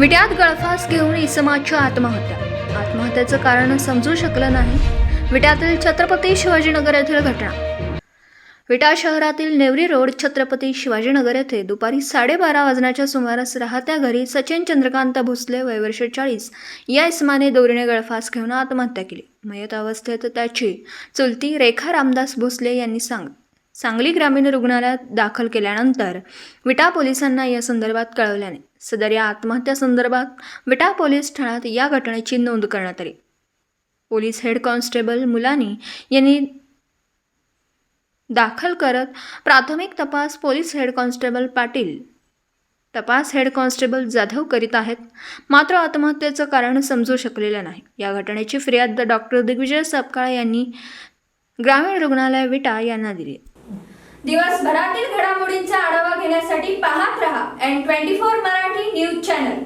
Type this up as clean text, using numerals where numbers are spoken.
विट्यात गळफास घेऊन इसमाची आत्महत्येचं कारण समजू शकलं नाही. विट्यातील छत्रपती शिवाजीनगर येथील घटना. विटा शहरातील नेवरी रोड छत्रपती शिवाजीनगर येथे दुपारी 12:30 वाजण्याच्या सुमारास राहत्या घरी सचिन चंद्रकांत भोसले वय वर्ष 40 या इसमाने दोरीने गळफास घेऊन आत्महत्या केली. मयत अवस्थेत त्याची चुलती रेखा रामदास भोसले यांनी सांगली ग्रामीण रुग्णालयात दाखल केल्यानंतर विटा पोलिसांना या संदर्भात कळवल्याने सदर या आत्महत्येसंदर्भात विटा पोलीस ठाण्यात या घटनेची नोंद करण्यात आली. पोलीस हेड कॉन्स्टेबल मुलानी यांनी दाखल करत प्राथमिक तपास पोलीस हेड कॉन्स्टेबल पाटील, तपास हेड कॉन्स्टेबल जाधव करीत आहेत. मात्र आत्महत्येचं कारण समजू शकलेलं नाही. या घटनेची फिर्याद डॉक्टर दिग्विजय सपकाळ यांनी ग्रामीण रुग्णालय विटा यांना दिली. दिवसभरातील घडामोडींचा आढावा घेण्यासाठी पाहत रहा N24 मराठी न्यूज चॅनल.